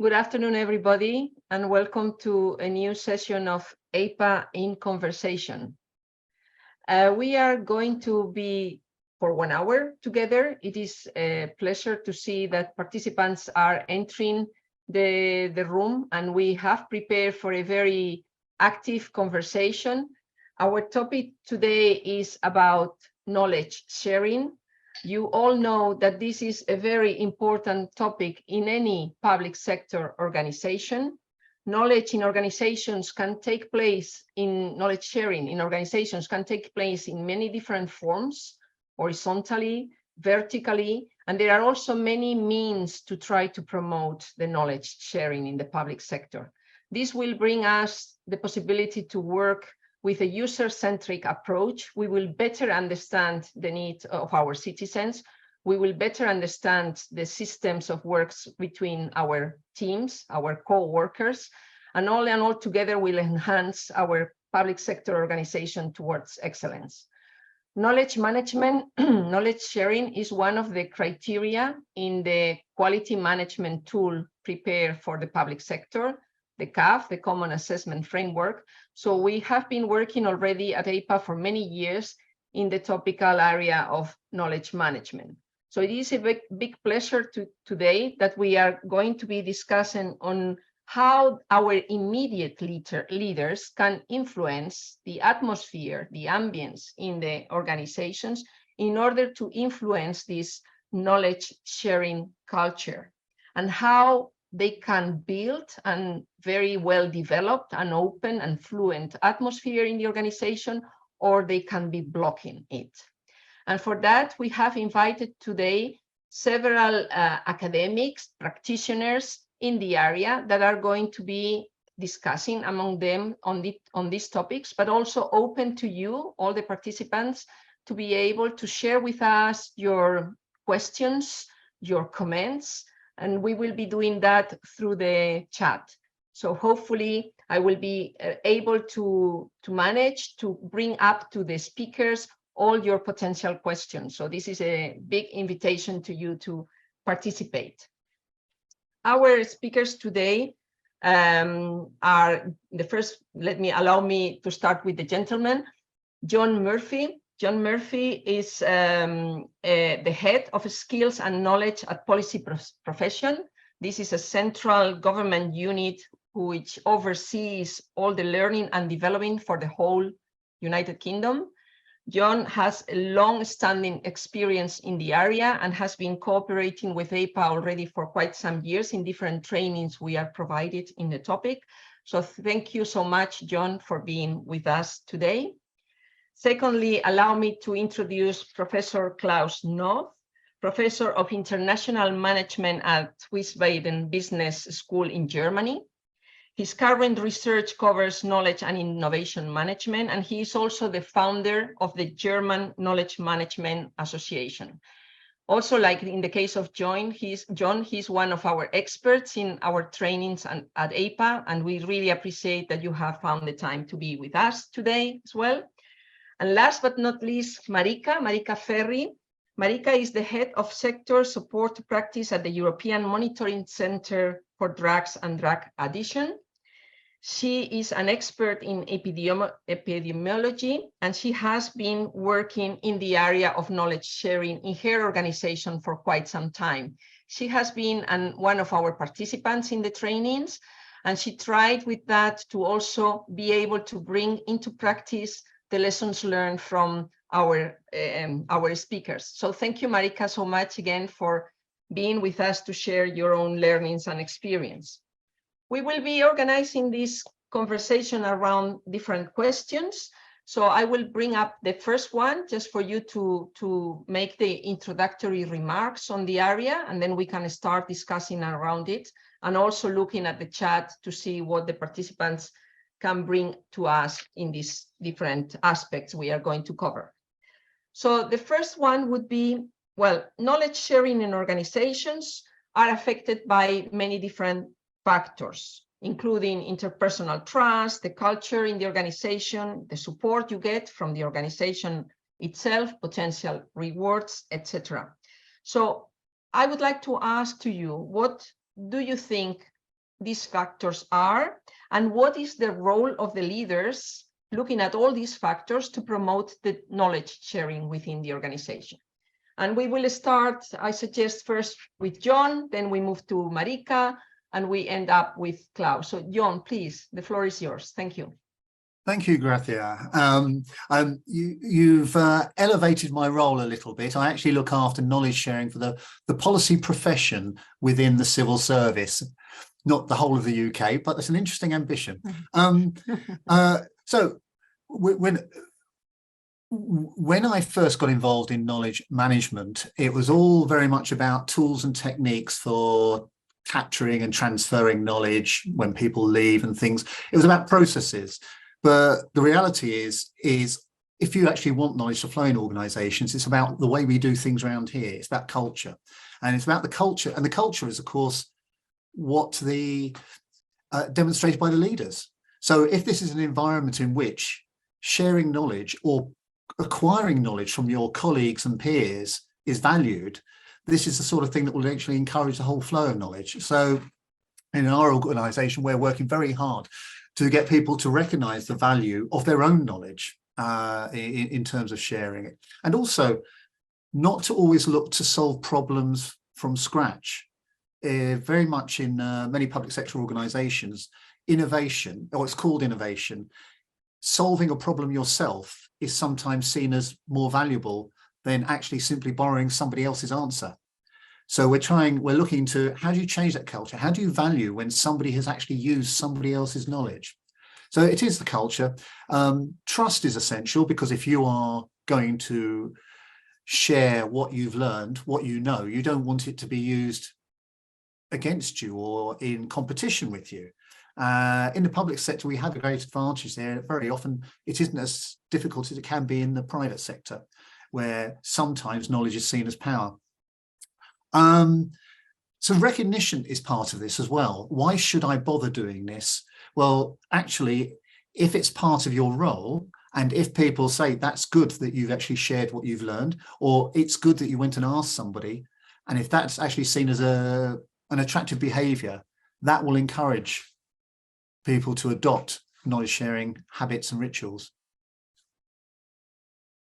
Good afternoon, everybody, and welcome to a new session of EIPA in Conversation. We are going to be for 1 hour together. It is a pleasure to see that participants are entering the room, and we have prepared for a very active conversation. Our topic today is about knowledge sharing. You all know that this is a very important topic in any public sector organization. Knowledge in organizations can take place in knowledge sharing in organizations can take place in many different forms, horizontally, vertically, and there are also many means to try to promote the knowledge sharing in the public sector. This will bring us the possibility to work with a user-centric approach. We will better understand the needs of our citizens. We will better understand the systems of works between our teams, our co-workers, and all together will enhance our public sector organization towards excellence. Knowledge management, knowledge sharing is one of the criteria in the quality management tool prepared for the public sector, the CAF, the Common Assessment Framework. So we have been working already at EIPA for many years in the topical area of knowledge management. So it is a big pleasure today that we are going to be discussing on how our immediate leaders can influence the atmosphere, the ambience in the organizations in order to influence this knowledge sharing culture, and how they can build a very well developed and open and fluent atmosphere in the organization, or they can be blocking it. And for that, we have invited today several academics, practitioners in the area that are going to be discussing among them on these topics, but also open to you, all the participants, to be able to share with us your questions, your comments, and we will be doing that through the chat. So hopefully I will be able to manage to bring up to the speakers all your potential questions. So this is a big invitation to you to participate. Our speakers today are the first. Allow me to start with the gentleman, John Murphy. John Murphy is the head of skills and knowledge at Policy Profession. This is a central government unit which oversees all the learning and development for the whole United Kingdom. John has a long-standing experience in the area and has been cooperating with EIPA already for quite some years in different trainings we are provided in the topic. So thank you so much, John, for being with us today. Secondly, allow me to introduce Professor Klaus Noth, Professor of International Management at Wiesbaden Business School in Germany. His current research covers knowledge and innovation management, and he is also the founder of the German Knowledge Management Association. Also, like in the case of John, he's one of our experts in our trainings at EIPA, and we really appreciate that you have found the time to be with us today as well. And last but not least, Marika Ferri. Marika is the head of sector support practice at the European Monitoring Center for Drugs and Drug Addiction. She is an expert in epidemiology, and she has been working in the area of knowledge sharing in her organization for quite some time. She has been one of our participants in the trainings, and she tried with that to also be able to bring into practice the lessons learned from our speakers. So thank you, Marika, so much again for being with us to share your own learnings and experience. We will be organizing this conversation around different questions. So I will bring up the first one just for you to make the introductory remarks on the area, and then we can start discussing around it, and also looking at the chat to see what the participants can bring to us in these different aspects we are going to cover. So the first one would be, well, knowledge sharing in organizations are affected by many different factors, including interpersonal trust, the culture in the organization, the support you get from the organization itself, potential rewards, etc. So I would like to ask to you, what do you think these factors are, and what is the role of the leaders looking at all these factors to promote the knowledge sharing within the organization. And we will start, I suggest, first with John, then we move to Marika, and we end up with Klaus. So John, please, the floor is yours. Thank you. Thank you, Gracia. You've elevated my role a little bit. I actually look after knowledge sharing for the policy profession within the civil service, not the whole of the UK, but that's an interesting ambition. So when I first got involved in knowledge management, it was all very much about tools and techniques for capturing and transferring knowledge when people leave and things. It was about processes. But the reality is if you actually want knowledge to flow in organisations, it's about the way we do things around here. It's about culture, and it's about the culture. And the culture is, of course, what demonstrated by the leaders. So if this is an environment in which sharing knowledge or acquiring knowledge from your colleagues and peers is valued, this is the sort of thing that will actually encourage the whole flow of knowledge. So in our organisation, we're working very hard to get people to recognise the value of their own knowledge in terms of sharing it. And also not to always look to solve problems from scratch. Very much in many public sector organisations, innovation, or it's called innovation, solving a problem yourself is sometimes seen as more valuable than actually simply borrowing somebody else's answer. So we're looking to, how do you change that culture? How do you value when somebody has actually used somebody else's knowledge? So it is the culture. Trust is essential, because if you are going to share what you've learned, what you know, you don't want it to be used against you or in competition with you. In the public sector, we have a great advantage there. Very often it isn't as difficult as it can be in the private sector, where sometimes knowledge is seen as power. So recognition is part of this as well. Why should I bother doing this? Well, actually, if it's part of your role, and if people say that's good that you've actually shared what you've learned, or it's good that you went and asked somebody, and if that's actually seen as an attractive behaviour, that will encourage people to adopt knowledge sharing habits and rituals.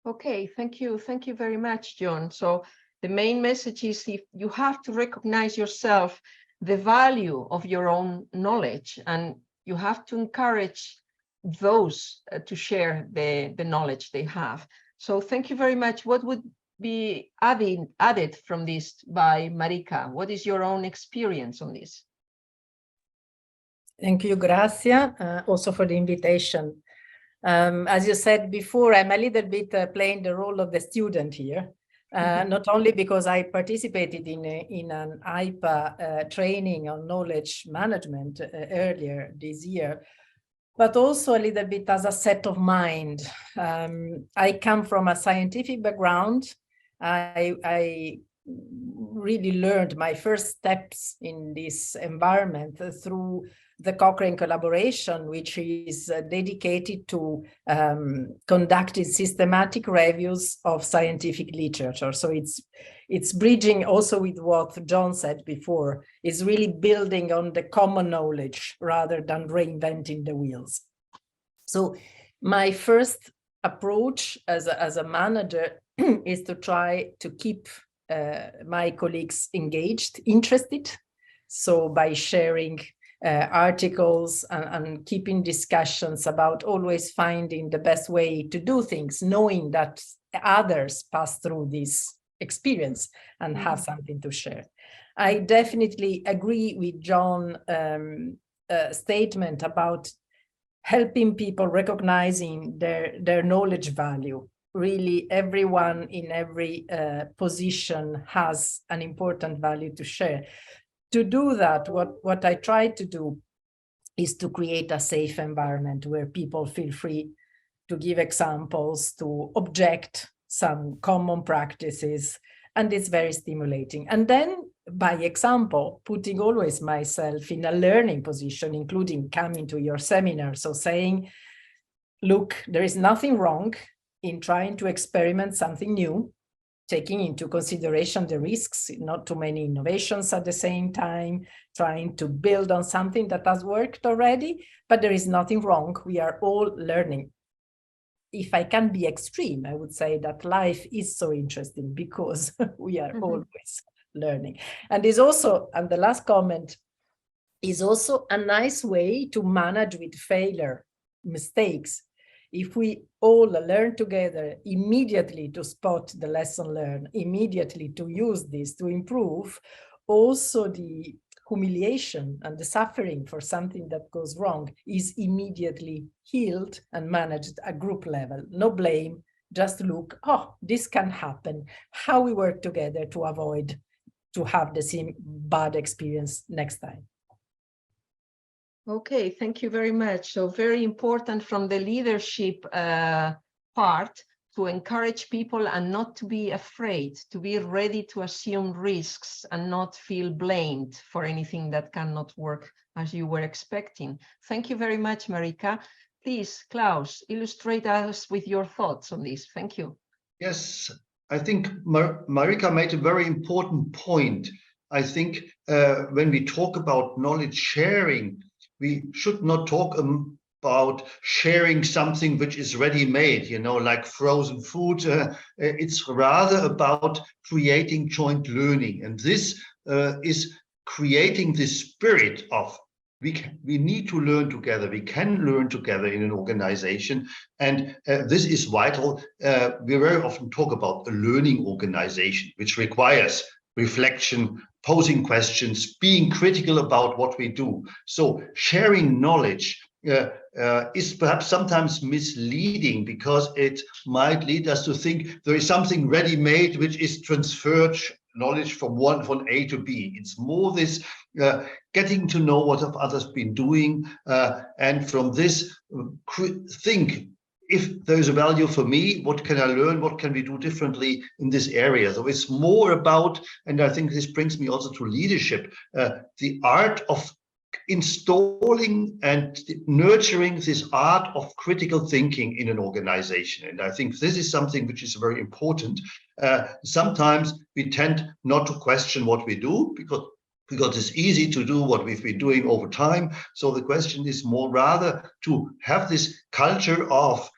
Okay, thank you. Thank you very much, John. So the main message is, if you have to recognize yourself the value of your own knowledge, and you have to encourage those to share the knowledge they have. So thank you very much. What would be added from this by Marika? What is your own experience on this? Thank you, Gracia, also for the invitation. As you said before, I'm a little bit playing the role of the student here. Not only because I participated in an EIPA training on knowledge management earlier this year, but also a little bit as a set of mind. I come from a scientific background. I really learned my first steps in this environment through the Cochrane collaboration, which is dedicated to conducting systematic reviews of scientific literature. So it's bridging also with what John said before, is really building on the common knowledge rather than reinventing the wheels. So my first approach as a manager is to try to keep my colleagues engaged, interested. So by sharing articles and keeping discussions about always finding the best way to do things, knowing that others pass through this experience and have something to share. I definitely agree with John's statement about helping people recognizing their knowledge value. Really, everyone in every position has an important value to share. To do that, what I try to do is to create a safe environment where people feel free to give examples, to object some common practices, and it's very stimulating. And then, by example, putting always myself in a learning position, including coming to your seminar, so saying, look, there is nothing wrong in trying to experiment something new. taking into consideration the risks, not too many innovations at the same time, trying to build on something that has worked already, but there is nothing wrong. We are all learning. If I can be extreme, I would say that life is so interesting because we are always learning. And is also, and the last comment, is also a nice way to manage with failure, mistakes. If we all learn together immediately to spot the lesson learned, immediately to use this to improve, also the humiliation and the suffering for something that goes wrong is immediately healed and managed at group level. No blame, just look, oh, this can happen. How we work together to avoid to have the same bad experience next time. Okay, thank you very much. So very important from the leadership part to encourage people and not to be afraid, to be ready to assume risks and not feel blamed for anything that cannot work as you were expecting. Thank you very much, Marika. Please, Klaus, illustrate us with your thoughts on this. Thank you. Yes, I think Marika made a very important point. I think when we talk about knowledge sharing, we should not talk about sharing something which is ready-made, you know, like frozen food. It's rather about creating joint learning. And this is creating the spirit of we need to learn together. We can learn together in an organization. And this is vital. We very often talk about a learning organization, which requires reflection, posing questions, being critical about what we do. So sharing knowledge is perhaps sometimes misleading because it might lead us to think there is something ready-made which is transferred knowledge from A to B. It's more this getting to know what have others been doing, and from this think, if there's a value for me, what can I learn? What can we do differently in this area? So it's more about, and I think this brings me also to leadership, the art of installing and nurturing this art of critical thinking in an organization. And I think this is something which is very important. Sometimes we tend not to question what we do because it's easy to do what we've been doing over time. So the question is more rather to have this culture of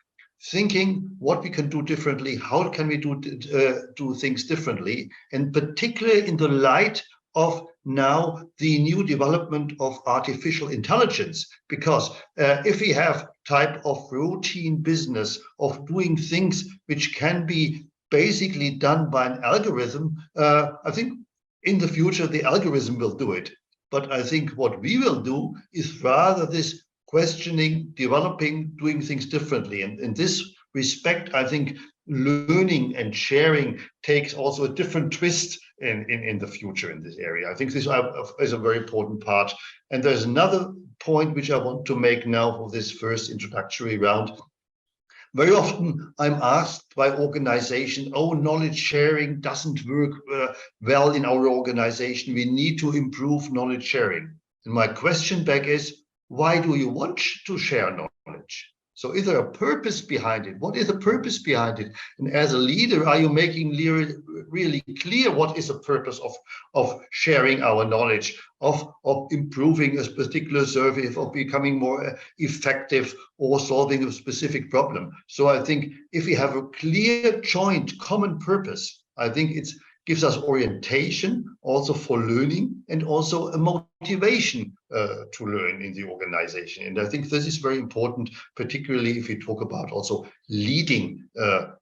thinking what we can do differently, how can we do things differently, and particularly in the light of now the new development of artificial intelligence, because if we have type of routine business of doing things which can be basically done by an algorithm, I think in the future the algorithm will do it. But I think what we will do is rather this questioning, developing, doing things differently. And in this respect, I think learning and sharing takes also a different twist in the future in this area. I think this is a very important part. And there's another point which I want to make now for this first introductory round. Very often I'm asked by organizations, oh, knowledge sharing doesn't work well in our organization. We need to improve knowledge sharing. And my question back is, why do you want to share knowledge? So is there a purpose behind it? What is the purpose behind it? And as a leader, are you making really clear what is the purpose of sharing our knowledge, of improving a particular service, of becoming more effective or solving a specific problem? So I think if we have a clear, joint, common purpose, I think it gives us orientation also for learning and also a motivation to learn in the organization. And I think this is very important, particularly if we talk about also leading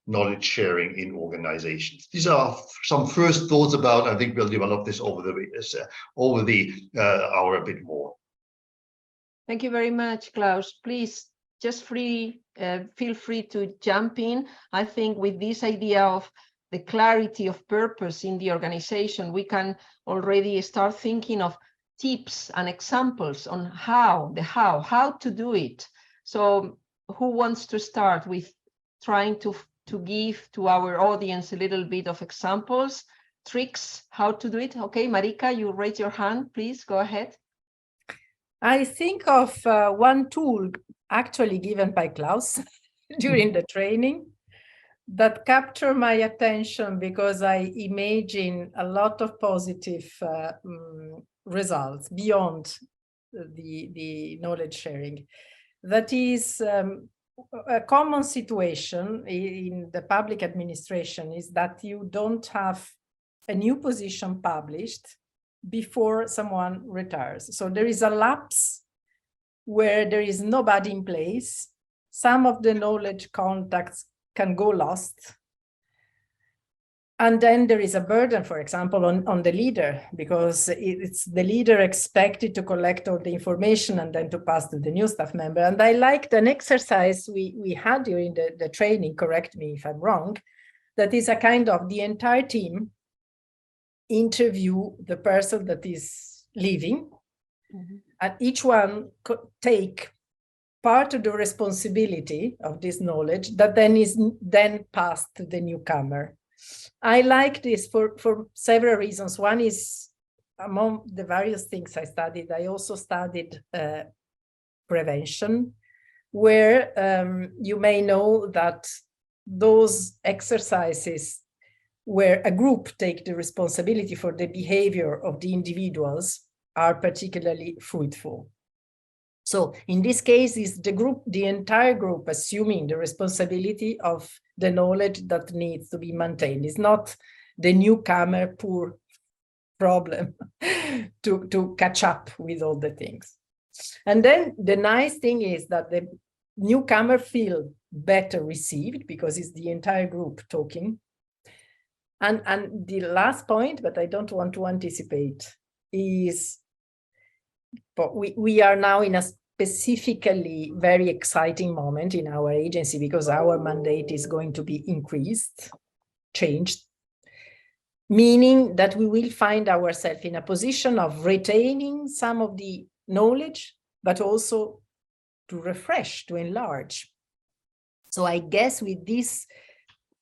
knowledge sharing in organizations. These are some first thoughts about, I think we'll develop this over the hour a bit more. Thank you very much, Klaus. Please just feel free to jump in. I think with this idea of the clarity of purpose in the organization, we can already start thinking of tips and examples on how to do it. So who wants to start with trying to give to our audience a little bit of examples, tricks, how to do it? Okay, Marika, you raise your hand, please go ahead. I think of one tool actually given by Klaus during the training. that capture my attention because I imagine a lot of positive results beyond the knowledge sharing. That is a common situation in the public administration is that you don't have a new position published before someone retires. So there is a lapse where there is nobody in place. Some of the knowledge contacts can go lost. And then there is a burden, for example, on the leader, because it's the leader expected to collect all the information and then to pass to the new staff member. And I liked an exercise we had during the training, correct me if I'm wrong, that is a kind of the entire team interview the person that is leaving, and each one could take part of the responsibility of this knowledge that then is passed to the newcomer. I like this for several reasons. One is, among the various things I studied, I also studied prevention, where you may know that those exercises where a group take the responsibility for the behavior of the individuals are particularly fruitful. So in this case, is the entire group assuming the responsibility of the knowledge that needs to be maintained. It's not the newcomer poor problem to catch up with all the things. And then the nice thing is that the newcomer feel better received because it's the entire group talking. And the last point, but I don't want to anticipate, is but we are now in a specifically very exciting moment in our agency because our mandate is going to be increased, changed, meaning that we will find ourselves in a position of retaining some of the knowledge, but also to refresh, to enlarge. So I guess with this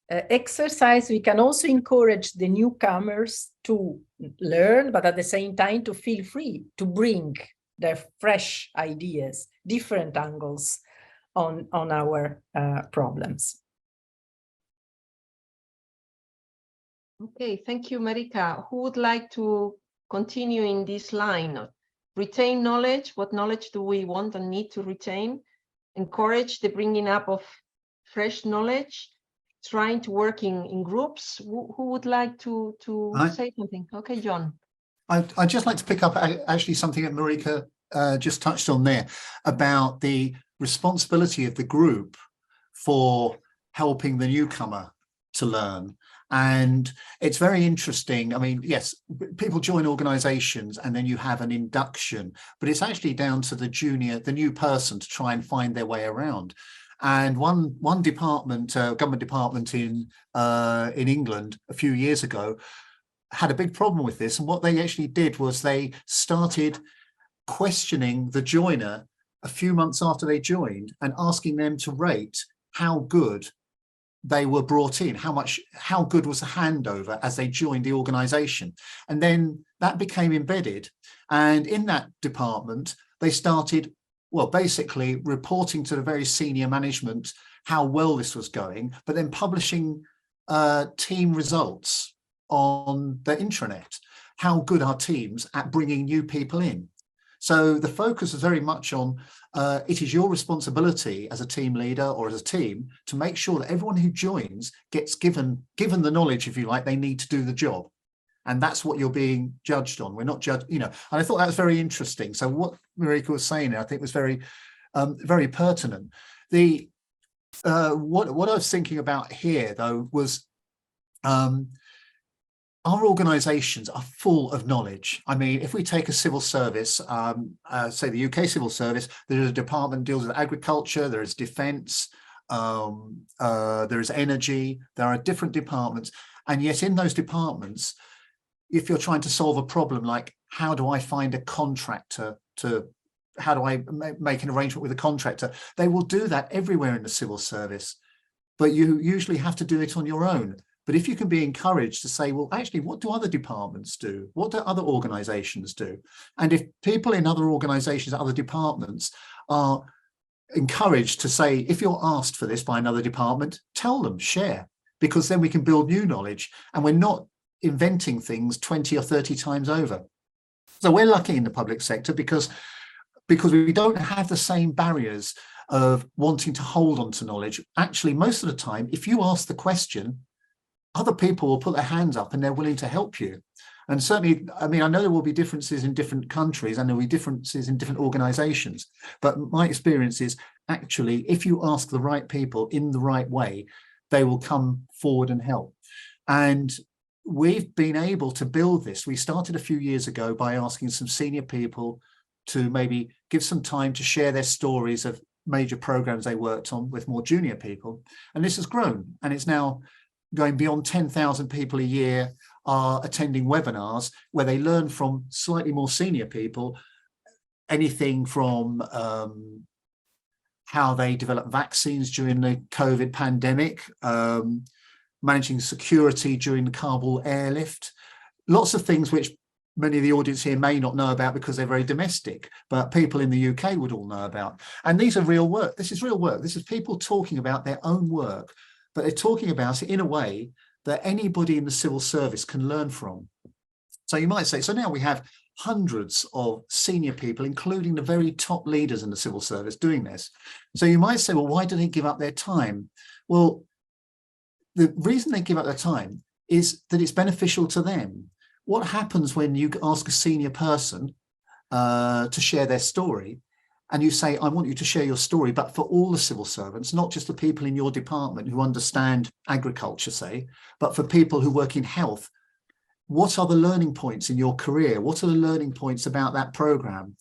exercise, we can also encourage the newcomers to learn, but at the same time to feel free to bring their fresh ideas, different angles on our problems. Okay, thank you, Marika. Who would like to continue in this line? Retain knowledge. What knowledge do we want and need to retain? Encourage the bringing up of fresh knowledge. Trying to work in groups. Who would like to say something? Okay, John. I'd just like to pick up actually something that Marika just touched on there about the responsibility of the group for helping the newcomer to learn. And it's very interesting. I mean, yes, people join organizations and then you have an induction, but it's actually down to the new person to try and find their way around. And one department, government department in England a few years ago had a big problem with this. And what they actually did was they started questioning the joiner a few months after they joined and asking them to rate how good they were brought in, how good was the handover as they joined the organization. And then that became embedded. And in that department, they started, well, basically reporting to the very senior management how well this was going, but then publishing team results on the intranet. How good are teams at bringing new people in? So the focus is very much on it is your responsibility as a team leader or as a team to make sure that everyone who joins gets given the knowledge, if you like, they need to do the job. And that's what you're being judged on. We're not judged, you know, and I thought that was very interesting. So what Marika was saying, I think was very, very pertinent. What I was thinking about here, though, was our organisations are full of knowledge. I mean, if we take a civil service, say the UK civil service, there is a department that deals with agriculture, there is defence, there is energy, there are different departments. And yet in those departments, if you're trying to solve a problem like how do I find a contractor how do I make an arrangement with a contractor, they will do that everywhere in the civil service, but you usually have to do it on your own. But if you can be encouraged to say, well, actually, what do other departments do? What do other organizations do? And if people in other organizations, other departments are encouraged to say, if you're asked for this by another department, tell them, share. because then we can build new knowledge and we're not inventing things 20 or 30 times over. So we're lucky in the public sector because we don't have the same barriers of wanting to hold on to knowledge. Actually, most of the time, if you ask the question, other people will put their hands up and they're willing to help you. And certainly, I mean, I know there will be differences in different countries and there will be differences in different organizations, but my experience is actually, if you ask the right people in the right way, they will come forward and help. And we've been able to build this. We started a few years ago by asking some senior people to maybe give some time to share their stories of major programs they worked on with more junior people. And this has grown, and it's now going beyond 10,000 people a year are attending webinars where they learn from slightly more senior people, anything from how they develop vaccines during the COVID pandemic, managing security during the Kabul airlift, lots of things which many of the audience here may not know about because they're very domestic, but people in the UK would all know about. And these are real work. This is real work. This is people talking about their own work, but they're talking about it in a way that anybody in the civil service can learn from. So you might say, so now we have hundreds of senior people, including the very top leaders in the civil service, doing this. So you might say, well, why do they give up their time? Well, the reason they give up their time is that it's beneficial to them. What happens when you ask a senior person to share their story, and you say, I want you to share your story, but for all the civil servants, not just the people in your department who understand agriculture, say, but for people who work in health? What are the learning points in your career? What are the learning points about that program?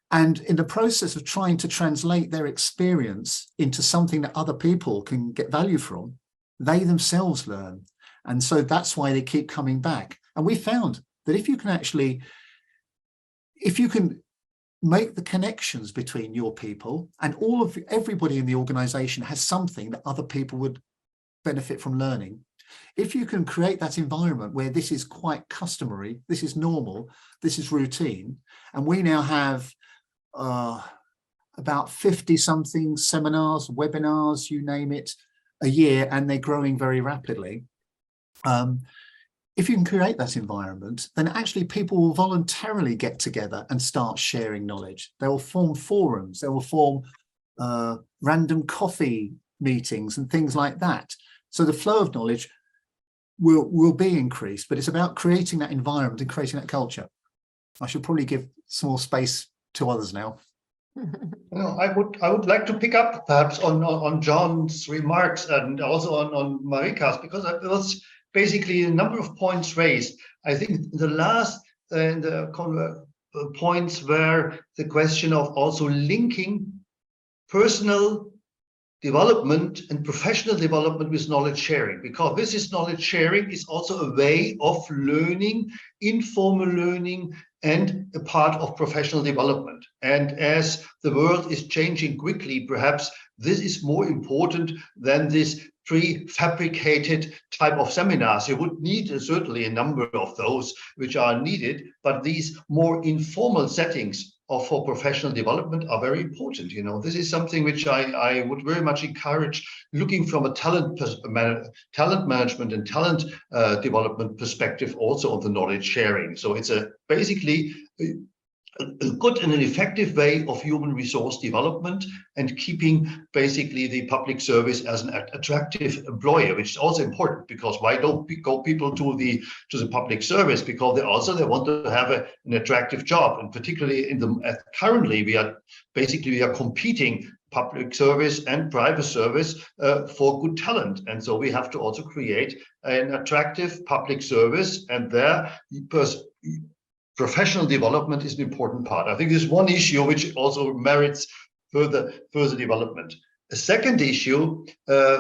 And in the process of trying to translate their experience into something that other people can get value from, they themselves learn. And so that's why they keep coming back. And we found that if you can make the connections between your people, and everybody in the organization has something that other people would benefit from learning. If you can create that environment where this is quite customary, this is normal, this is routine, and we now have about 50 something seminars, webinars, you name it, a year, and they're growing very rapidly. If you can create that environment, then actually people will voluntarily get together and start sharing knowledge. They will form forums, they will form random coffee meetings and things like that. So the flow of knowledge will be increased, but it's about creating that environment and creating that culture. I should probably give some more space to others now. I would like to pick up perhaps on John's remarks and also on Marika's, because it was basically a number of points raised. I think the last points were the question of also linking personal development and professional development with knowledge sharing, because this is knowledge sharing is also a way of learning, informal learning, and a part of professional development. And as the world is changing quickly, perhaps this is more important than this prefabricated type of seminars. You would need certainly a number of those which are needed, but these more informal settings for professional development are very important. You know, this is something which I would very much encourage, looking from a talent management and talent development perspective, also on the knowledge sharing. So it's basically a good and an effective way of human resource development and keeping basically the public service as an attractive employer, which is also important, because why don't people to the public service? Because they want to have an attractive job, and particularly currently we are competing public service and private service for good talent, and so we have to also create an attractive public service, and there professional development is an important part. I think there's one issue which also merits further development. A second issue,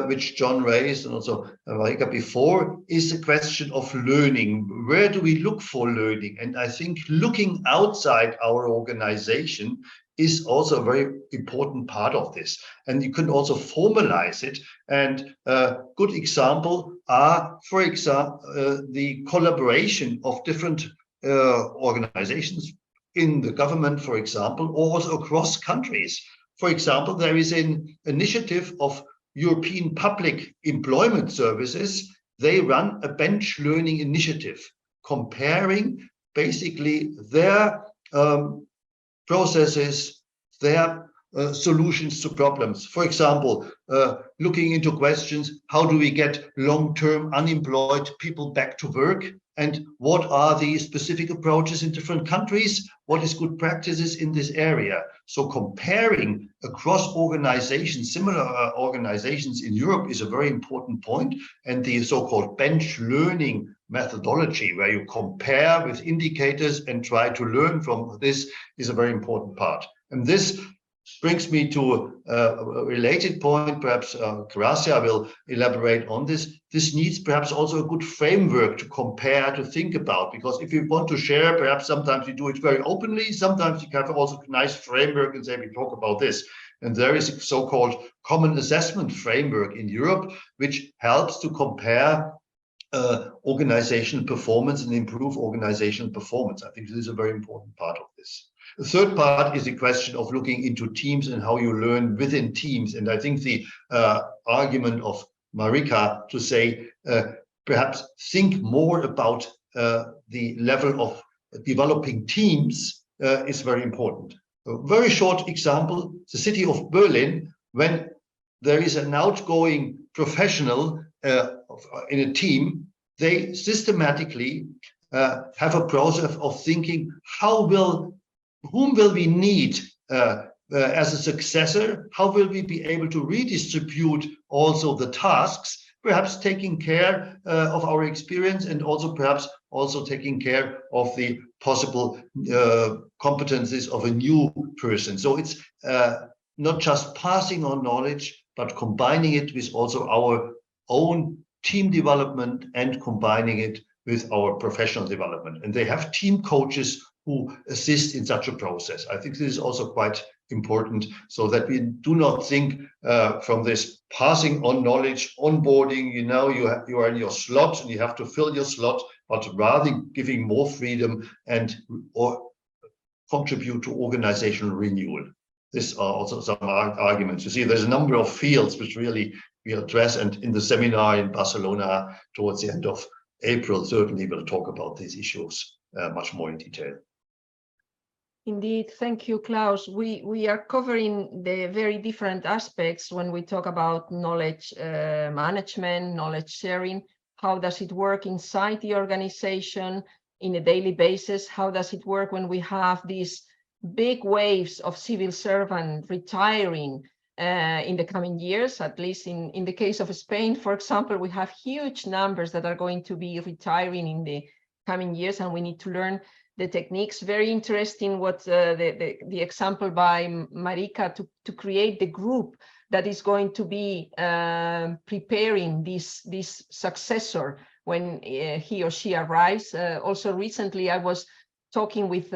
which John raised and also Marika before, is the question of learning. Where do we look for learning? And I think looking outside our organization is also a very important part of this. And you can also formalize it. And a good example are, for example, the collaboration of different organizations in the government, for example, or also across countries. For example, there is an initiative of European Public Employment Services, they run a bench learning initiative comparing basically their processes, their solutions to problems. For example, looking into questions, how do we get long-term unemployed people back to work? And what are the specific approaches in different countries? What is good practices in this area? So comparing across organizations, similar organizations in Europe is a very important point. And the so-called bench learning methodology, where you compare with indicators and try to learn from this, is a very important part. And this brings me to a related point. Perhaps Gracia will elaborate on this. This needs perhaps also a good framework to compare, to think about, because if you want to share, perhaps sometimes you do it very openly, sometimes you have also a nice framework and say, we talk about this. And there is a so-called common assessment framework in Europe, which helps to compare organizational performance and improve organizational performance. I think this is a very important part of this. The third part is the question of looking into teams and how you learn within teams. And I think the argument of Marika to say, perhaps think more about the level of developing teams is very important. A very short example, the city of Berlin, when there is an outgoing professional in a team, they systematically have a process of thinking, whom will we need as a successor? How will we be able to redistribute also the tasks, perhaps taking care of our experience and also perhaps also taking care of the possible competencies of a new person. So it's not just passing on knowledge, but combining it with also our own team development and combining it with our professional development. And they have team coaches who assist in such a process. I think this is also quite important, so that we do not think from this passing on knowledge, onboarding, you are in your slot and you have to fill your slot, but rather giving more freedom and or contribute to organizational renewal. These are also some arguments. You see, there's a number of fields which really we address, and in the seminar in Barcelona towards the end of April, certainly we'll talk about these issues much more in detail. Indeed, thank you, Klaus. We are covering the very different aspects when we talk about knowledge management, knowledge sharing. How does it work inside the organization in a daily basis? How does it work when we have these big waves of civil servants retiring in the coming years? At least in the case of Spain, for example, we have huge numbers that are going to be retiring in the coming years, and we need to learn the techniques. Very interesting what the example by Marika to create the group that is going to be preparing this successor when he or she arrives. Also recently I was talking with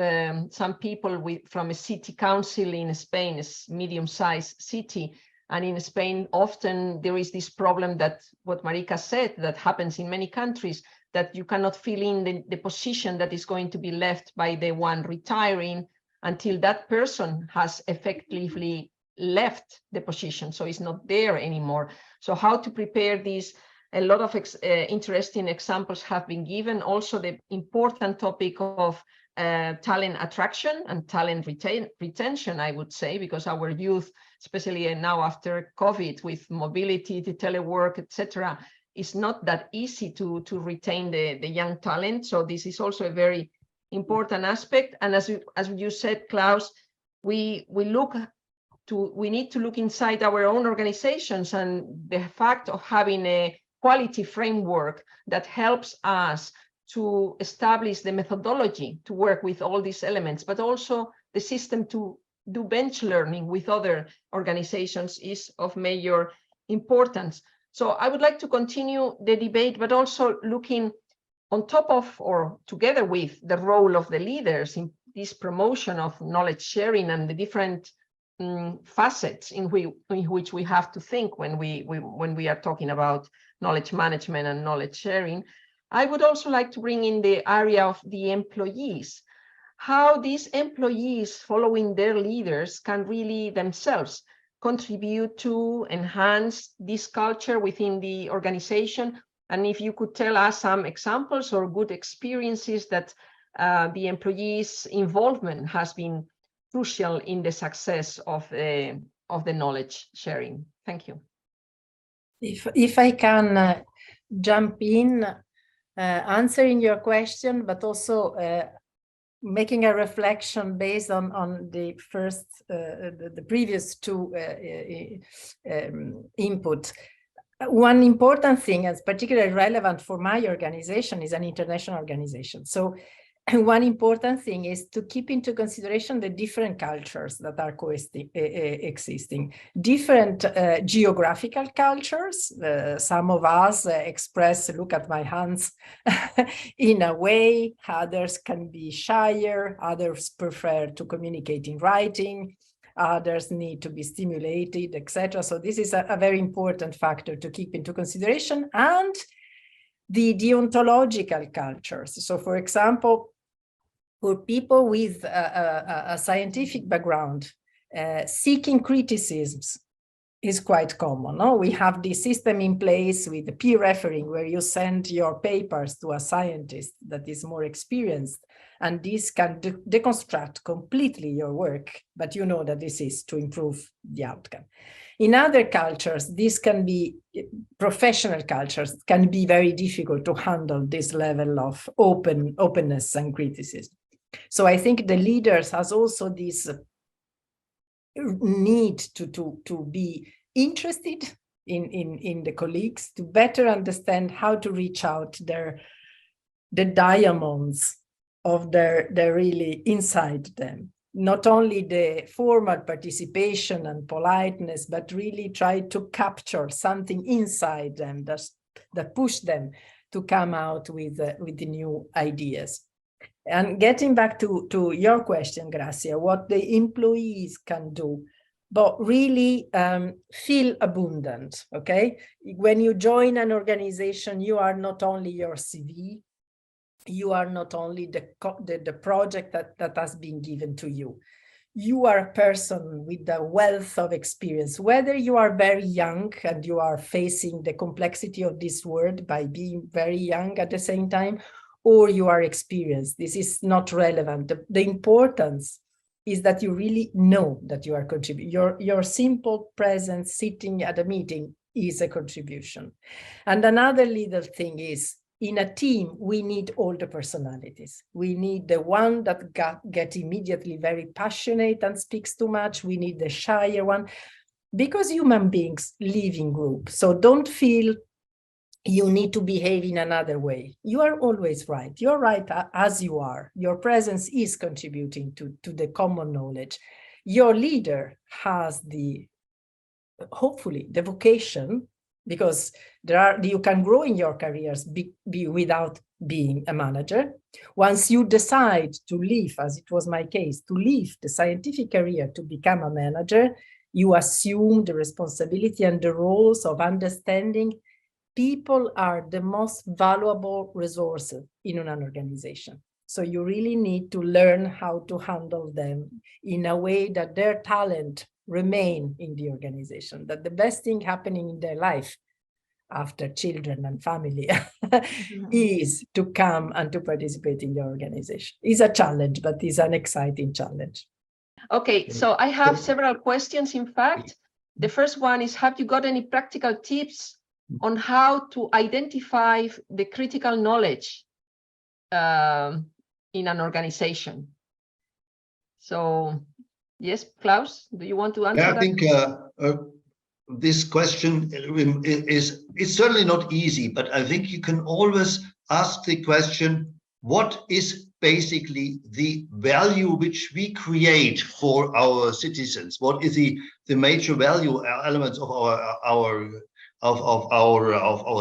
some people from a city council in Spain, a medium-sized city. And in Spain, often there is this problem that what Marika said, that happens in many countries, that you cannot fill in the position that is going to be left by the one retiring until that person has effectively left the position, so it's not there anymore. So how to prepare these? A lot of interesting examples have been given. Also the important topic of talent attraction and talent retention, I would say, because our youth, especially now after COVID with mobility, the telework, etc., it's not that easy to retain the young talent. So this is also a very important aspect. And as you said, Klaus, we need to look inside our own organizations, and the fact of having a quality framework that helps us to establish the methodology to work with all these elements, but also the system to do bench learning with other organizations is of major importance. So I would like to continue the debate, but also looking on top of or together with the role of the leaders in this promotion of knowledge sharing and the different facets in which we have to think when we are talking about knowledge management and knowledge sharing. I would also like to bring in the area of the employees, how these employees following their leaders can really themselves contribute to enhance this culture within the organization? And if you could tell us some examples or good experiences that the employees' involvement has been crucial in the success of the knowledge sharing. Thank you. If I can jump in, answering your question, but also making a reflection based on the first, the previous two input. One important thing, as particularly relevant for my organization, is an international organization. So one important thing is to keep into consideration the different cultures that are existing, different geographical cultures. Some of us express, look at my hands, in a way, others can be shyer, others prefer to communicate in writing, others need to be stimulated, etc. So this is a very important factor to keep into consideration. And the deontological cultures. So for example, for people with a scientific background, seeking criticisms is quite common. No? We have this system in place with the peer referring, where you send your papers to a scientist that is more experienced, and this can deconstruct completely your work, but you know that this is to improve the outcome. In other cultures, this can be, professional cultures, can be very difficult to handle this level of openness and criticism. So I think the leaders has also this need to be interested in the colleagues, to better understand how to reach out the diamonds of their really inside them. Not only the formal participation and politeness, but really try to capture something inside them that push them to come out with the new ideas. And getting back to your question, Gracia, what the employees can do, but really feel abundant, okay? When you join an organization, you are not only your CV, you are not only the project that has been given to you. You are a person with a wealth of experience, whether you are very young and you are facing the complexity of this world by being very young at the same time, or you are experienced. This is not relevant. The importance is that you really know that you are contributing. Your simple presence sitting at a meeting is a contribution. And another little thing is, in a team, we need all the personalities. We need the one that get immediately very passionate and speaks too much. We need the shyer one, because human beings live in groups. So don't feel you need to behave in another way. You are always right. You're right as you are. Your presence is contributing to the common knowledge. Your leader has hopefully the vocation, because you can grow in your careers without being a manager. Once you decide to leave, as it was my case, to leave the scientific career to become a manager, you assume the responsibility and the roles of understanding people are the most valuable resources in an organization. So you really need to learn how to handle them in a way that their talent remain in the organization, that the best thing happening in their life after children and family is to come and to participate in the organization. It's a challenge, but it's an exciting challenge. Okay, so I have several questions, in fact. The first one is, have you got any practical tips on how to identify the critical knowledge in an organization? So, yes, Klaus, do you want to answer that? I think this question is certainly not easy, but I think you can always ask the question, what is basically the value which we create for our citizens? What is the major value elements of our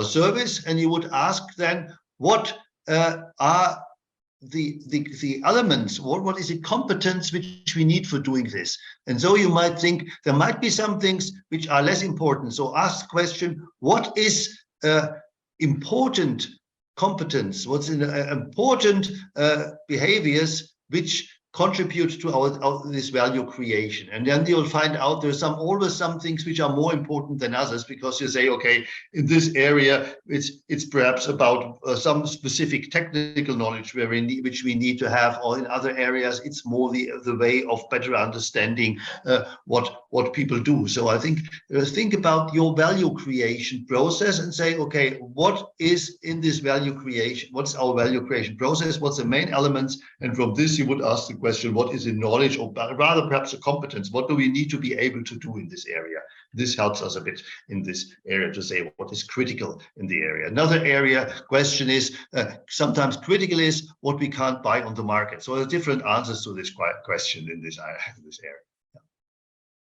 service? And you would ask then, what are the elements, what is the competence which we need for doing this? And so you might think there might be some things which are less important. So ask the question, what is important competence? What's important behaviors which contribute to this value creation. And then you'll find out there's always some things which are more important than others, because you say, okay, in this area, it's perhaps about some specific technical knowledge which we need to have, or in other areas, it's more the way of better understanding what people do. So I think about your value creation process and say, okay, what is in this value creation? What's our value creation process? What's the main elements? And from this, you would ask the question, what is in knowledge, or rather perhaps a competence? What do we need to be able to do in this area? This helps us a bit in this area to say what is critical in the area. Another area question is, sometimes critical is what we can't buy on the market. So there are different answers to this question in this area.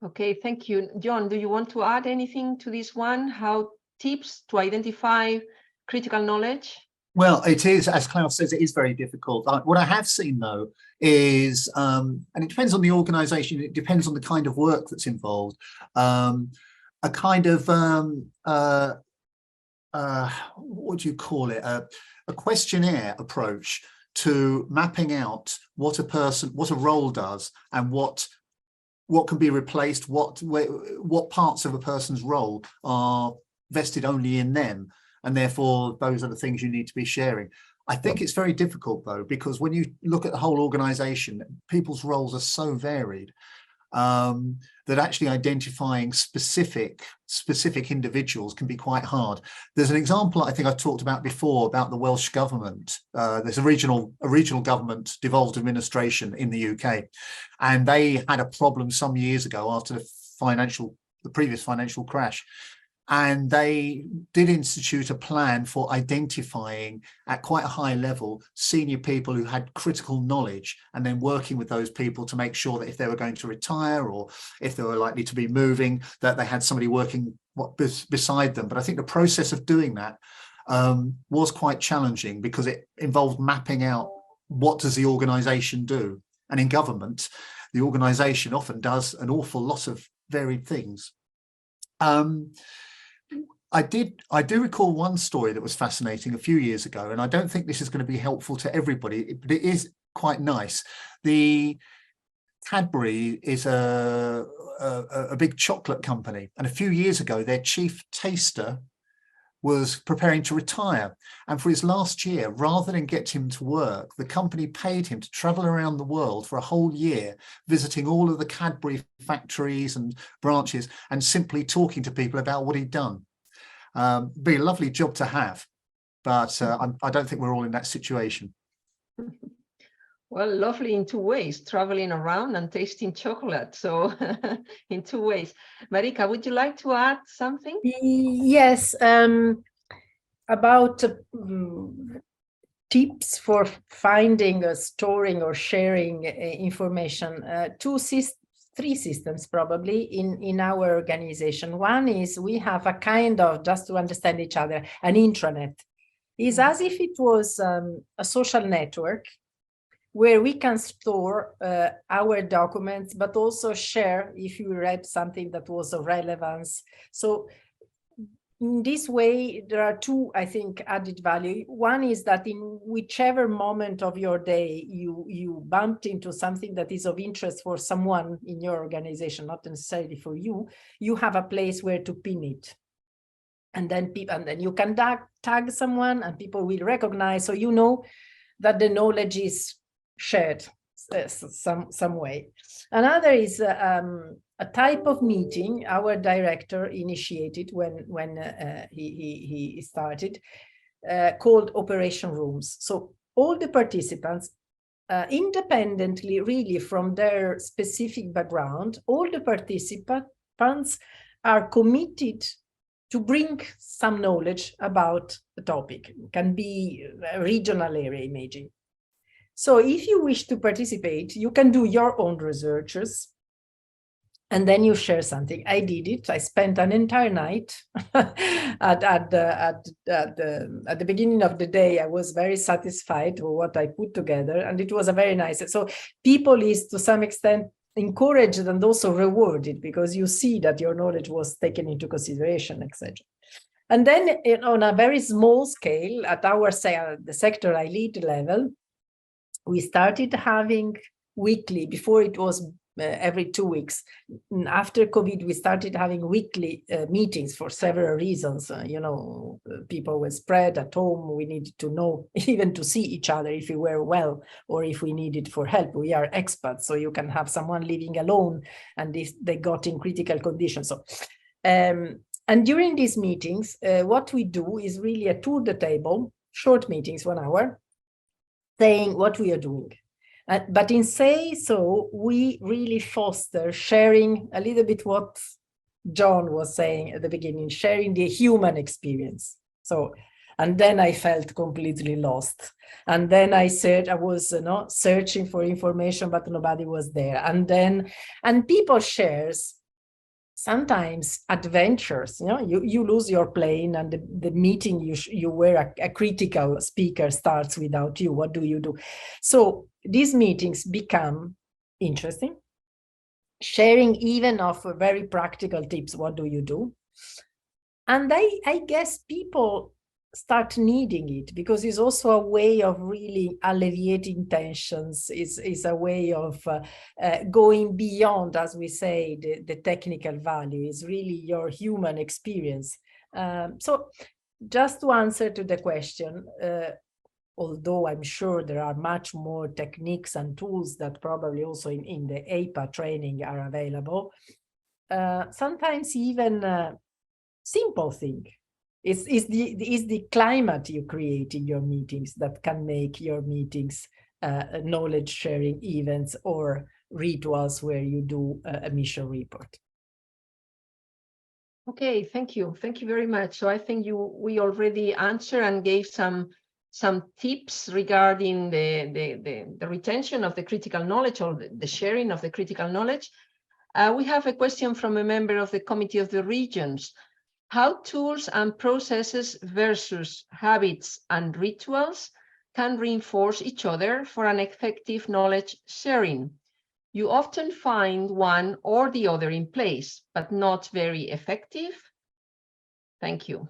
Okay, thank you. John, do you want to add anything to this one? How tips to identify critical knowledge? Well, it is, as Klaus says, it is very difficult. What I have seen, though, is, and it depends on the organisation, it depends on the kind of work that's involved, a kind of, what do you call it, a questionnaire approach to mapping out what a role does, and what can be replaced, what parts of a person's role are vested only in them. And therefore, those are the things you need to be sharing. I think it's very difficult, though, because when you look at the whole organization, people's roles are so varied that actually identifying specific individuals can be quite hard. There's an example I think I've talked about before about the Welsh government. There's a regional government devolved administration in the UK, and they had a problem some years ago after the previous financial crash. And they did institute a plan for identifying at quite a high level senior people who had critical knowledge, and then working with those people to make sure that if they were going to retire or if they were likely to be moving, that they had somebody working beside them. But I think the process of doing that was quite challenging, because it involved mapping out what does the organisation do. And in government, the organisation often does an awful lot of varied things. I do recall one story that was fascinating a few years ago, and I don't think this is going to be helpful to everybody, but it is quite nice. The Cadbury is a big chocolate company, and a few years ago, their chief taster was preparing to retire. And for his last year, rather than get him to work, the company paid him to travel around the world for a whole year, visiting all of the Cadbury factories and branches and simply talking to people about what he'd done. Be a lovely job to have, but I don't think we're all in that situation. Well, lovely in two ways, traveling around and tasting chocolate. So in two ways. Marika, would you like to add something? Yes, about tips for finding, storing or sharing information. Three systems probably in our organization. One is we have a kind of, just to understand each other, an intranet. It's as if it was a social network where we can store our documents, but also share if you read something that was of relevance. So in this way, there are two, I think, added value. One is that in whichever moment of your day you bumped into something that is of interest for someone in your organization, not necessarily for you, you have a place where to pin it. And then you can tag someone and people will recognize, so you know that the knowledge is shared some way. Another is a type of meeting our director initiated when he started, called operation rooms. So all the participants, independently really from their specific background, all the participants are committed to bring some knowledge about the topic. It can be a regional area imaging. So if you wish to participate, you can do your own researches, and then you share something. I did it. I spent an entire night. At the beginning of the day, I was very satisfied with what I put together, and it was a very nice. So people is to some extent encouraged and also rewarded, because you see that your knowledge was taken into consideration, etc. And then on a very small scale, at the sector I lead level, we started having weekly. Before it was every 2 weeks. After COVID, we started having weekly meetings for several reasons. People were spread at home. We needed to know, even to see each other if we were well or if we needed for help. We are experts, so you can have someone living alone and they got in critical conditions. So, and during these meetings, what we do is really a tour the table, short meetings, 1 hour, saying what we are doing. But in say so, we really foster sharing a little bit what John was saying at the beginning, sharing the human experience. So, and then I felt completely lost. And then I said I was searching for information, but nobody was there. And people shares sometimes adventures. You lose your plane, and the meeting you were a critical speaker starts without you. What do you do? So these meetings become interesting, sharing even of very practical tips. What do you do? And I guess people start needing it, because it's also a way of really alleviating tensions. Is a way of going beyond, as we say, the technical value. Is really your human experience. So just to answer to the question, although I'm sure there are much more techniques and tools that probably also in the EIPA training are available, sometimes even simple thing is the climate you create in your meetings that can make your meetings knowledge sharing events or rituals where you do a mission report. Okay, thank you. Thank you very much. So I think we already answered and gave some tips regarding the retention of the critical knowledge, or the sharing of the critical knowledge. We have a question from a member of the Committee of the Regions. How tools and processes versus habits and rituals can reinforce each other for an effective knowledge sharing? You often find one or the other in place, but not very effective. Thank you.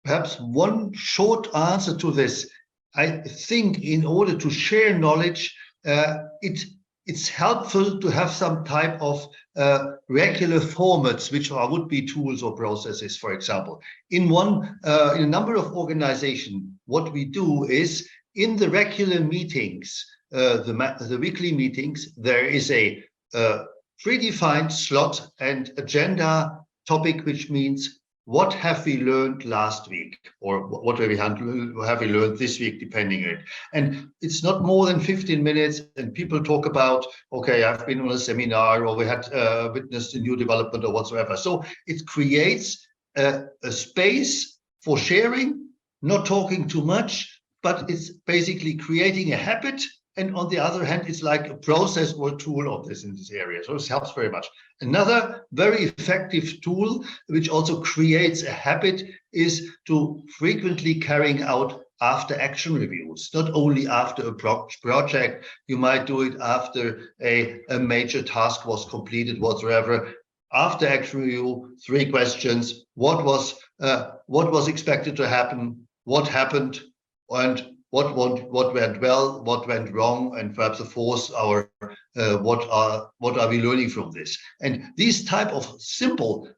Perhaps one short answer to this. I think in order to share knowledge, it's helpful to have some type of regular formats, which would be tools or processes, for example. In a number of organizations, what we do is in the regular meetings, the weekly meetings, there is a predefined slot and agenda topic, which means what have we learned last week, or what have we learned this week, depending on it. And it's not more than 15 minutes, and people talk about, okay, I've been on a seminar, or we had witnessed a new development, or whatsoever. So it creates a space for sharing, not talking too much, but it's basically creating a habit. And on the other hand, it's like a process or a tool of this in this area. So it helps very much. Another very effective tool, which also creates a habit, is to frequently carrying out after action reviews. Not only after a project, you might do it after a major task was completed, whatsoever. After action review, 3 questions: what was expected to happen, what happened, and what went well, what went wrong, and perhaps the 4th, what are we learning from this? And these type of simple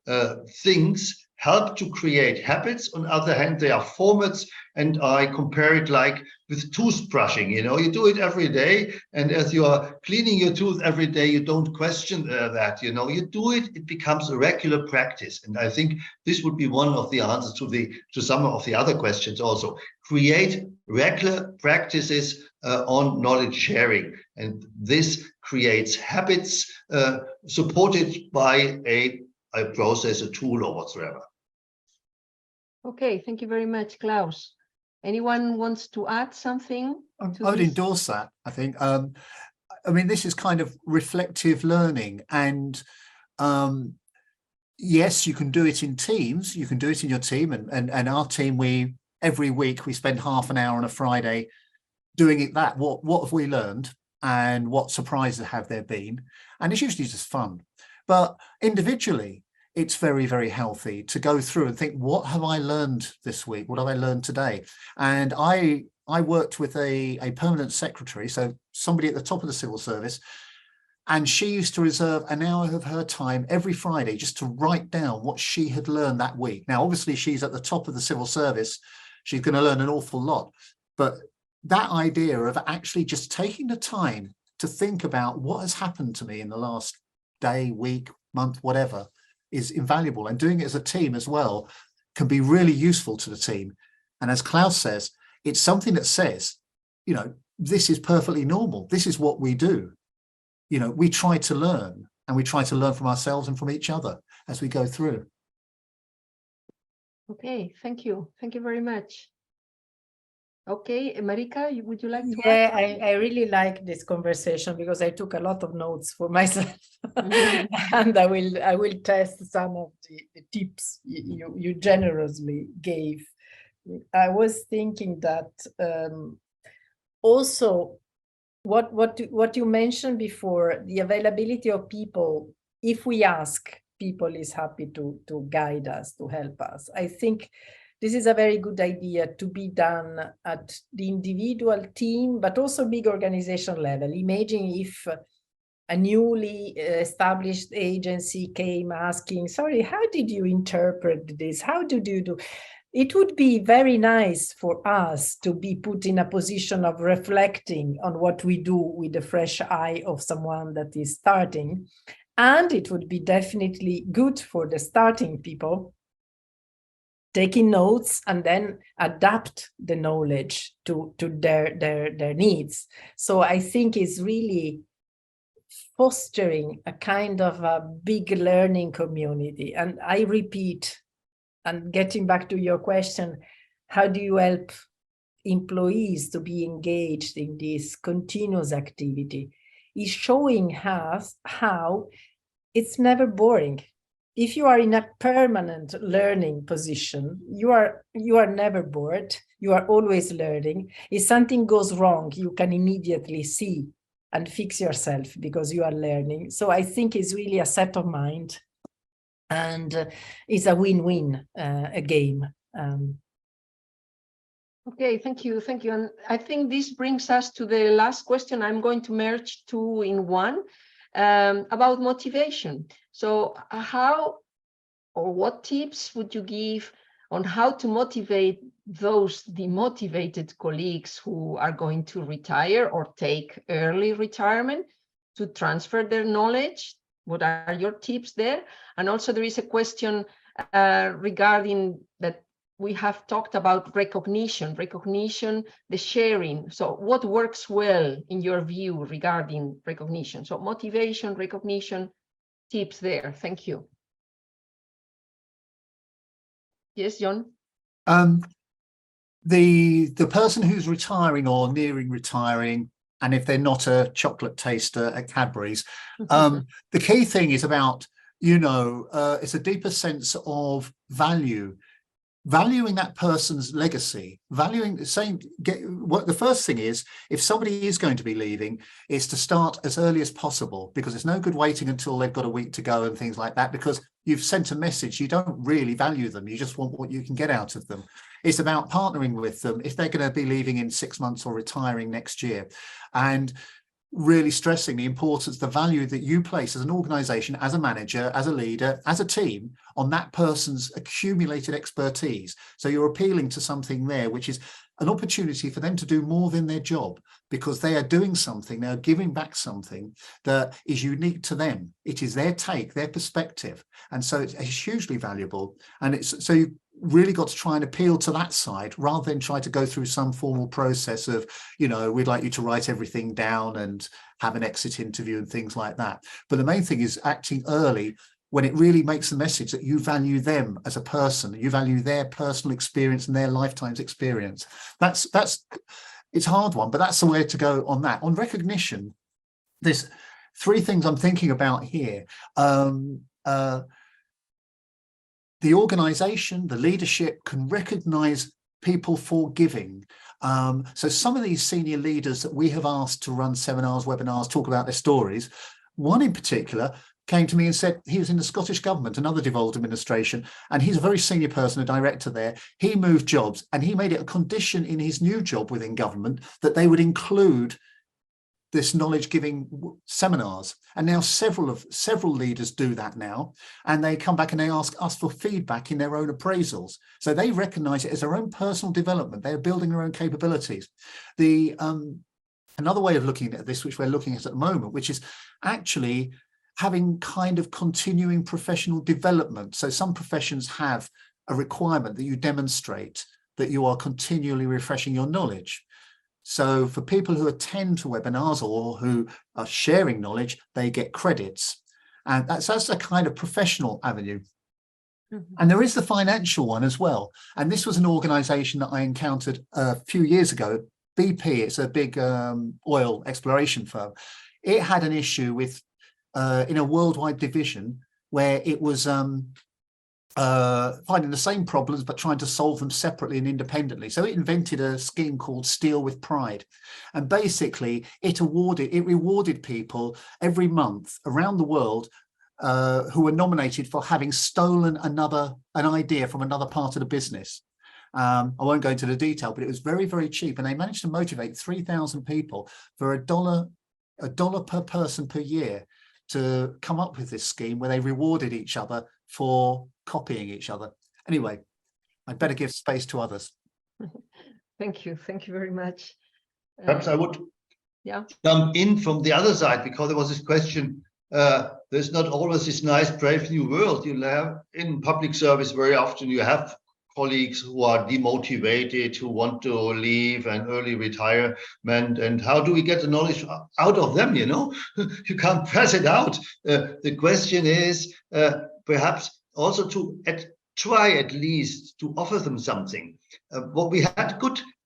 things help to create habits. On the other hand, they are formats, and I compare it like with toothbrushing. You do it every day, and as you are cleaning your tooth every day, you don't question that. You do it; it becomes a regular practice. And I think this would be one of the answers to some of the other questions. Also, create regular practices on knowledge sharing, and this creates habits supported by a process, a tool, or whatsoever. Okay, thank you very much, Klaus. Anyone wants to add something? I would endorse that, I think. I mean, this is kind of reflective learning, and yes, you can do it in teams. You can do it in your team, and our team, every week we spend half an hour on a Friday doing it. What have we learned, and what surprises have there been? And it's usually just fun. But individually, it's very, very healthy to go through and think, what have I learned this week? What have I learned today? And I I worked with a permanent secretary, so somebody at the top of the civil service, and she used to reserve an hour of her time every Friday just to write down what she had learned that week. Now, obviously, she's at the top of the civil service. She's going to learn an awful lot. But that idea of actually just taking the time to think about what has happened to me in the last day, week, month, whatever, is invaluable. And doing it as a team as well can be really useful to the team. And as Klaus says, it's something that says, you know, this is perfectly normal. This is what we do. You know, we try to learn, and we try to learn from ourselves and from each other as we go through. Okay, thank you. Thank you very much. Okay, Marika, would you like to Yeah, add? I really like this conversation because I took a lot of notes for myself, and I will test some of the tips you generously gave. I was thinking that also what you mentioned before, the availability of people, if we ask, people is happy to guide us, to help us. I think this is a very good idea to be done at the individual team, but also big organization level. Imagine if a newly established agency came asking, sorry, how did you interpret this? How did you do? It would be very nice for us to be put in a position of reflecting on what we do with the fresh eye of someone that is starting. And it would be definitely good for the starting people, taking notes and then adapt the knowledge to their needs. So I think it's really fostering a kind of a big learning community. And I repeat, and getting back to your question, how do you help employees to be engaged in this continuous activity? Is showing us how it's never boring. If you are in a permanent learning position, you are never bored. You are always learning. If something goes wrong, you can immediately see and fix yourself because you are learning. So I think it's really a set of mind, and it's a win-win a game. Okay, thank you. Thank you. And I think this brings us to the last question. I'm going to merge two in one about motivation. So how or what tips would you give on how to motivate those demotivated colleagues who are going to retire or take early retirement to transfer their knowledge? What are your tips there? And also there is a question regarding that we have talked about recognition, the sharing. So what works well in your view regarding recognition? So motivation, recognition, tips there. Thank you. Yes, John? The person who's retiring or nearing retiring, and if they're not a chocolate taster at Cadbury's, the key thing is about, you know, it's a deeper sense of valuing that person's legacy, the first thing is, if somebody is going to be leaving, is to start as early as possible, because it's no good waiting until they've got a week to go and things like that, because you've sent a message, you don't really value them, you just want what you can get out of them. It's about partnering with them if they're going to be leaving in 6 months or retiring next year, and really stressing the importance, the value that you place as an organization, as a manager, as a leader, as a team, on that person's accumulated expertise. So you're appealing to something there, which is an opportunity for them to do more than their job, because they are doing something, they're giving back something that is unique to them. It is their take, their perspective. And so it's hugely valuable. And it's so you really got to try and appeal to that side, rather than try to go through some formal process of, you know, we'd like you to write everything down and have an exit interview and things like that. But the main thing is acting early, when it really makes the message that you value them as a person, you value their personal experience and their lifetime's experience. That's it's a hard one, but that's the way to go on that. On recognition, there's 3 things I'm thinking about here. The organization, the leadership can recognize people for giving. So some of these senior leaders that we have asked to run seminars, webinars, talk about their stories, one in particular came to me and said he was in the Scottish government, another devolved administration, and he's a very senior person, a director there. He moved jobs and he made it a condition in his new job within government that they would include this knowledge giving seminars. And now several leaders do that now, and they come back and they ask us for feedback in their own appraisals. So they recognize it as their own personal development. They're building their own capabilities. Another way of looking at this, which we're looking at the moment, which is actually having kind of continuing professional development. So some professions have a requirement that you demonstrate that you are continually refreshing your knowledge. So for people who attend to webinars or who are sharing knowledge, they get credits. And that's a kind of professional avenue. Mm-hmm. And there is the financial one as well. And this was an organization that I encountered a few years ago, BP. It's a big oil exploration firm. It had an issue with in a worldwide division where it was finding the same problems but trying to solve them separately and independently. So it invented a scheme called Steal with Pride, and basically it rewarded people every month around the world who were nominated for having stolen an idea from another part of the business. I won't go into the detail, but it was very, very cheap, and they managed to motivate 3,000 people for $1 per person per year to come up with this scheme where they rewarded each other for copying each other. Anyway, I'd better give space to others. Thank you very much. Perhaps I would jump in from the other side, because there was this question, there's not always this nice brave new world. You have in public service, very often you have colleagues who are demotivated, who want to leave and early retirement. And how do we get the knowledge out of them? You know, you can't press it out. The question is perhaps also to try at least to offer them something. What we had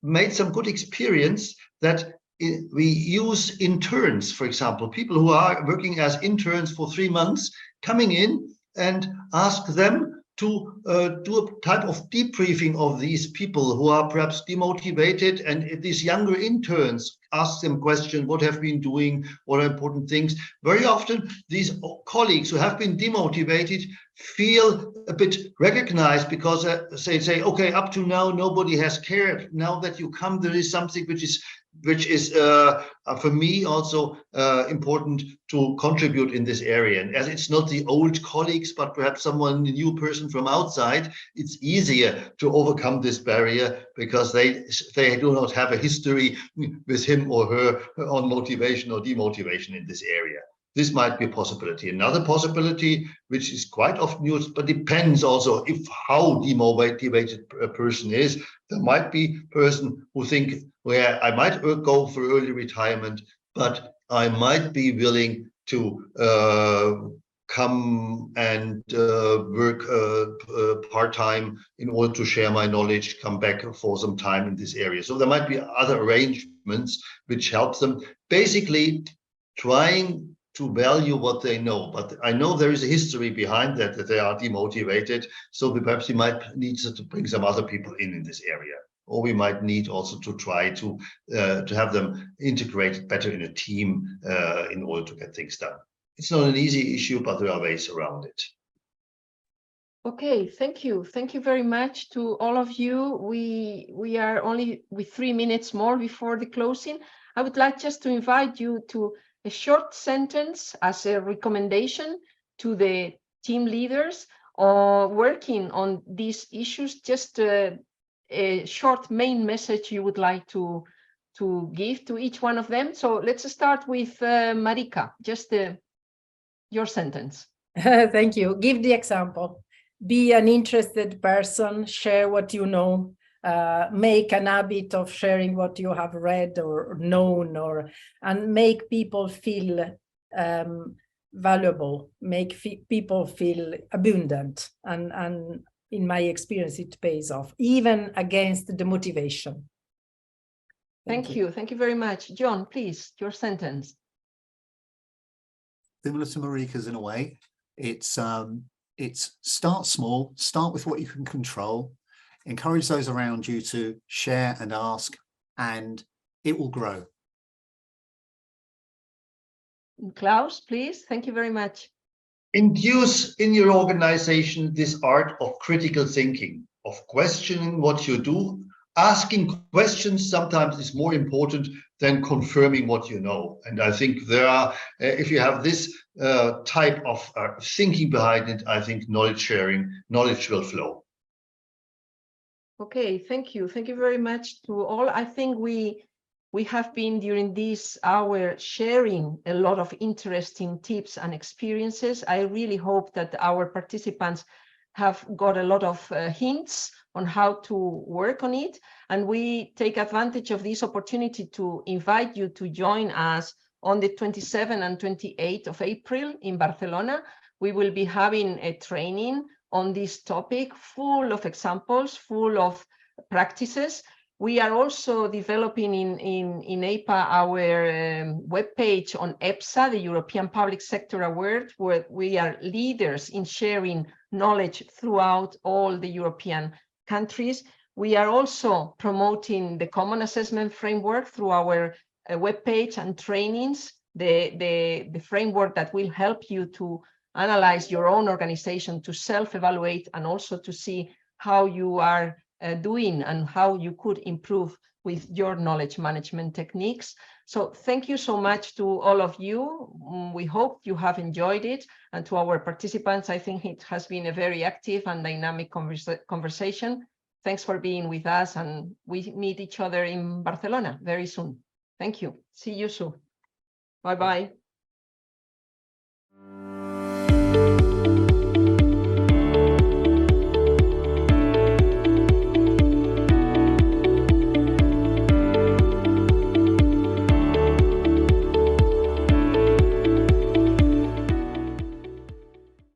made some good experience that we use interns, for example, people who are working as interns for 3 months, coming in and ask them to do a type of debriefing of these people who are perhaps demotivated, and these younger interns ask them questions, what have been doing, what are important things. Very often these colleagues who have been demotivated feel a bit recognized, because they say, okay, up to now nobody has cared. Now that you come, there is something which is for me also important to contribute in this area. And as it's not the old colleagues, but perhaps a new person from outside, it's easier to overcome this barrier, because they do not have a history with him or her on motivation or demotivation in this area. This might be a possibility. Another possibility, which is quite often used, but depends also how demotivated a person is. There might be a person who think, well, I might go for early retirement, but I might be willing to come and work part-time in order to share my knowledge, come back for some time in this area. So there might be other arrangements which help them, basically trying to value what they know. But I know there is a history behind that they are demotivated. So perhaps we might need to bring some other people in this area. Or we might need also to try to have them integrated better in a team in order to get things done. It's not an easy issue, but there are ways around it. Okay, thank you. Thank you very much to all of you. We are only with 3 minutes more before the closing. I would like just to invite you to a short sentence as a recommendation to the team leaders working on these issues, just a short main message you would like to give to each one of them. So let's start with Marika, just your sentence. Thank you. Give the example. Be an interested person, share what you know, make an habit of sharing what you have read or known, and make people feel valuable, make people feel abundant. And in my experience, it pays off, even against the motivation. Thank you. Thank you very much. John, please, your sentence. Similar to Marika's in a way. It's start small, start with what you can control, encourage those around you to share and ask, and it will grow. Klaus, please. Thank you very much. induce in your organization this art of critical thinking, of questioning what you do. Asking questions sometimes is more important than confirming what you know. And I think there are, if you have this type of thinking behind it, I think knowledge sharing, knowledge will flow. Okay, thank you. Thank you very much to all. I think we have been during this hour sharing a lot of interesting tips and experiences. I really hope that our participants have got a lot of hints on how to work on it. And we take advantage of this opportunity to invite you to join us on the 27th and 28th of April in Barcelona. We will be having a training on this topic, full of examples, full of practices. We are also developing in EIPA our webpage on EPSA, the European Public Sector Award, where we are leaders in sharing knowledge throughout all the European countries. We are also promoting the Common Assessment Framework through our webpage and trainings, the framework that will help you to analyze your own organization, to self-evaluate, and also to see how you are doing and how you could improve with your knowledge management techniques. So thank you so much to all of you. We hope you have enjoyed it. And to our participants, I think it has been a very active and dynamic conversation. Thanks for being with us, and we meet each other in Barcelona very soon. Thank you. See you soon. Bye-bye.